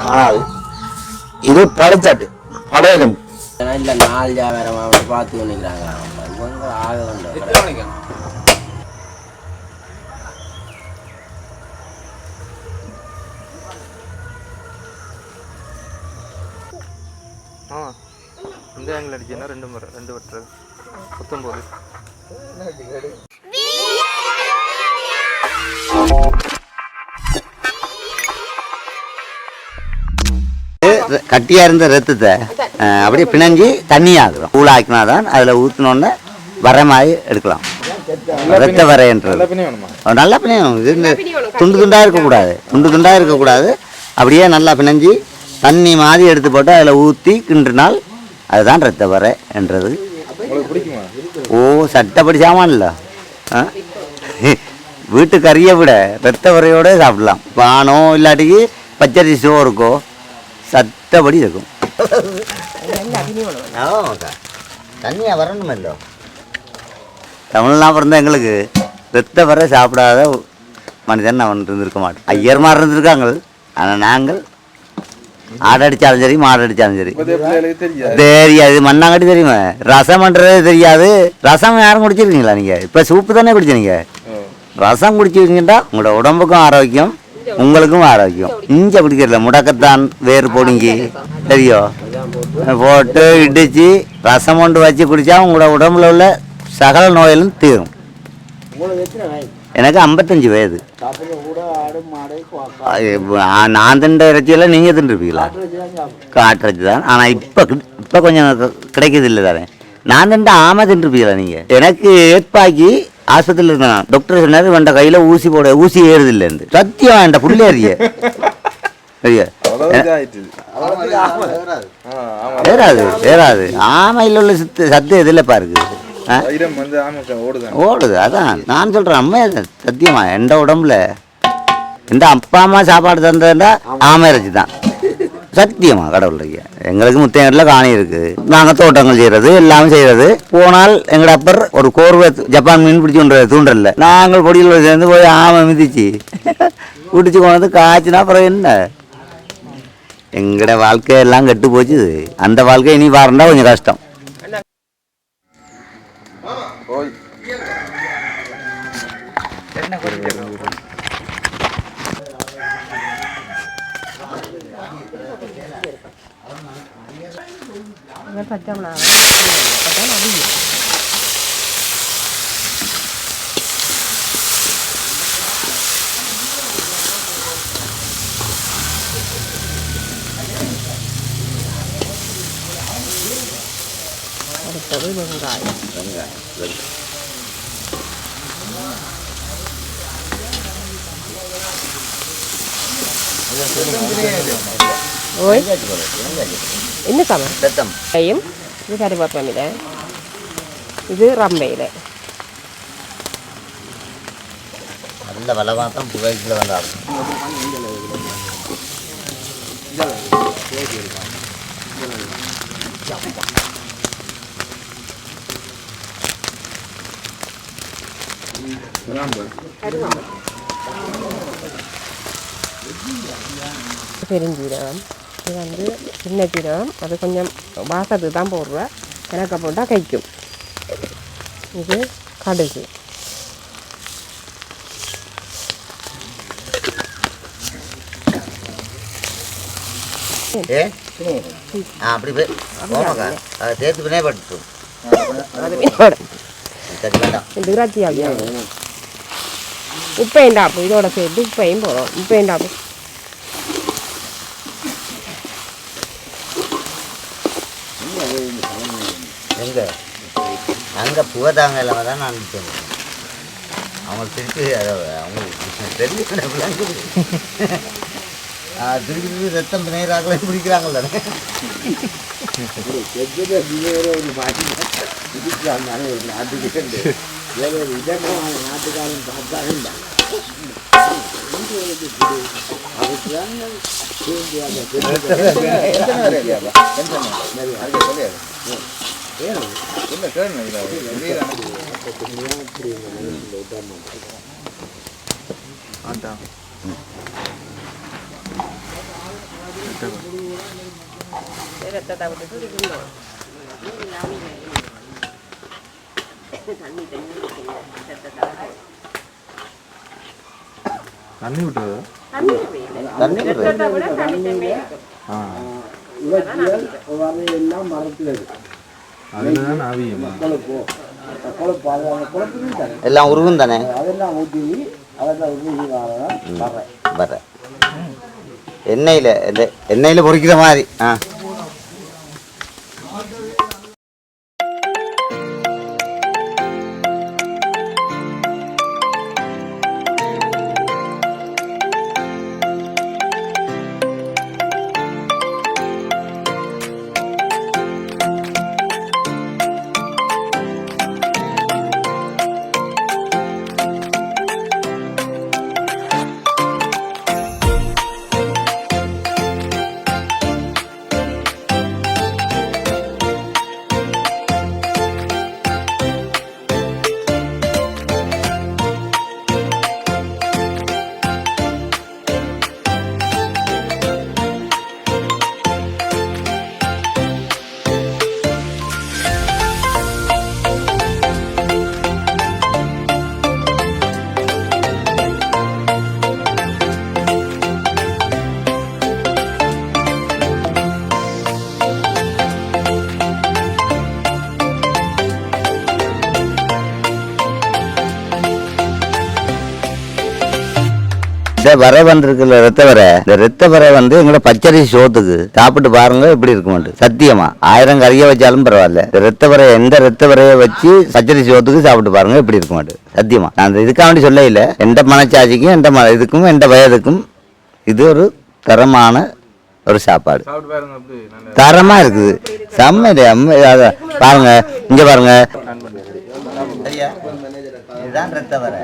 ஆனால் இது படைச்சாட்டு படையலும் இல்லை 4 வியாபாரம் பார்த்து பண்ணிக்கிறாங்க. ஆக வேண்டும் இந்த ஆங்கிள் அடிச்சேன்னா 2 முறை 2 வெட்டுறது 19. கட்டியா இருந்த ரத்தத்தை அப்படியே பிணைஞ்சி தண்ணியாகிறோம். கூழாக்கினாதான் அதில் ஊற்றினோன்னே வர மாதிரி எடுக்கலாம். ரத்த வரைன்றது நல்லா பிணையணும். இது துண்டு துண்டாக இருக்கக்கூடாது, துண்டு துண்டாக இருக்கக்கூடாது. அப்படியே நல்லா பிணைஞ்சி தண்ணி மாதிரி எடுத்து போட்டு அதில் ஊற்றி கிண்டுனால் அதுதான் ரத்த வரை என்றது. ஓ சட்டப்படி சாமான்ல வீட்டு கறியை விட ரத்த வரையோட சாப்பிடலாம். பானோ இல்லாட்டிக்கு பச்சரிசி சோறுக்கோ சட்டப்படி இருக்கும். தண்ணியாக வரணும் இல்லை. தமிழ்லாம் பிறந்த எங்களுக்கு ரத்த வரை சாப்பிடாத மனிதன் அவன் இருந்திருக்க மாட்டோம். ஐயர்மார் இருந்திருக்காங்க. ஆனால் நாங்கள் ஆடு அடித்தாலும் சரி மாடு அடித்தாலும் சரி தெரியாது. மண்ணாங்கட்டி தெரியுமா? ரசம் பண்ணுறதே தெரியாது. ரசம் யாரும் குடிச்சிருக்கீங்களா நீங்கள்? இப்போ சூப்பு தானே குடிச்சிருங்க. ரசம் குடிச்சிருக்கீங்கட்டா உங்களோட உடம்புக்கும் ஆரோக்கியம், உங்களுக்கும் ஆரோக்கியம். இஞ்சி பிடிக்கிறல முடக்கத்தான் வேறு பொடுங்கி தெரியும் போட்டு இடித்து ரசம் கொண்டு வச்சு குடித்தா உங்களோட உடம்புல உள்ள சகல நோயிலும் தீரும். எனக்கு 55 வயது. நான் தின்ற இறைச்சியெல்லாம் நீங்கள் தின்றுருப்பீங்களா? காட்டுறச்சி தான். ஆனால் இப்போ கொஞ்சம் கிடைக்கிறது இல்லை தானே. நான் தின்ற ஆமை தின்றுருப்பீங்களா நீங்கள்? எனக்கு ஏற்பாக்கி ஆஸ்பத்திரியில் இருந்தேன். டாக்டர் சொன்னார் வேண்ட கையில் ஊசி போட, ஊசி ஏறுது இல்லைன்னு. சத்தியம் என் புள்ளே அறிய ஏறாது ஏறாது. ஆமையில் உள்ள சத்து எதில் பாருக்கு ஓடுது. அதான் நான் சொல்கிறேன். அம்மா சத்தியமா எந்த உடம்புல எந்த அப்பா அம்மா சாப்பாடு தந்ததுன்னா ஆமை இறைச்சி தான். சத்தியமா கடவுள். எங்களுக்கு முத்தையங்கட்டில் காணி இருக்குது. நாங்கள் தோட்டங்கள் செய்கிறது எல்லாமே செய்கிறது. போனால் எங்களோட அப்பர் ஒரு கோர்வை ஜப்பான் மீன் பிடிச்சி கொண்டு தூண்டல நாங்கள் பொடியில் சேர்ந்து போய் ஆமை மிதிச்சு பிடிச்சி கொண்டு வந்து காய்ச்சினா அப்புறம் என்ன எங்களோட வாழ்க்கையெல்லாம் கெட்டு போச்சு. அந்த வாழ்க்கை இனி பாருந்தா கொஞ்சம் கஷ்டம். அடுத்தது வெங்காயம். என்ன சமம் கையும் இது கறிவேப்பில, இது ரம்பையில் நல்ல வளமாக தான் புகையில் வந்தாலும் பெருஞ்சீரகம். இது வந்து சின்ன சீரகம். அது கொஞ்சம் வாசத்துக்கு தான் போடுவேன். எனக்கு போட்டால் கைக்கும். இது கடுகு. அப்படி சேர்த்து பின்னே பட்டு உப்பையும் டாப்பு இதோட சேர்த்து உப்பையும் போடுறோம். உப்பையும் டாப்பு எங்க அங்கே புகதாங்க இல்லாமல் தான் நான் சொன்னேன். அவங்க திருப்பி அவங்களுக்கு தெரிஞ்சு திருப்பி ரத்தம் நேராக பிடிக்கிறாங்கல்ல. நாட்டுக்காரன் பார்த்தாங்க ரத்தத்தை விட்டு துடிக்கணும். தண்ணி விட்டுறது ரத்தத்தை விட தண்ணி தன்மை இருக்கும். எல்லாம் மரத்தில் அதுதான் ஆவியமா எல்லாம் உருகும் தானே அதெல்லாம் ஊற்றி அதெல்லாம் வர எண்ணெயில் பொறிக்கிற மாதிரி. இந்த வரை வந்திருக்குல்ல ரத்த வரை, இந்த ரத்த வரை எங்களோட பச்சரிசி சோத்துக்கு சாப்பிட்டு பாருங்க எப்படி இருக்குமாட்டு. சத்தியமா 1000 கறியை வச்சாலும் பரவாயில்ல, இந்த ரத்த வரை எந்த ரத்த வரையை வச்சு பச்சரிசி சோத்துக்கு சாப்பிட்டு பாருங்க எப்படி இருக்குமாட்டு. சத்தியமா நான் இதுக்காக வேண்டி சொல்ல இல்லை, எந்த மனச்சாட்சிக்கும் எந்த இதுக்கும் எந்த வயதுக்கும் இது ஒரு தரமான ஒரு சாப்பாடு. தரமா இருக்குது, செம்ம பாருங்க. இங்க பாருங்க, இதுதான் ரத்த வரை.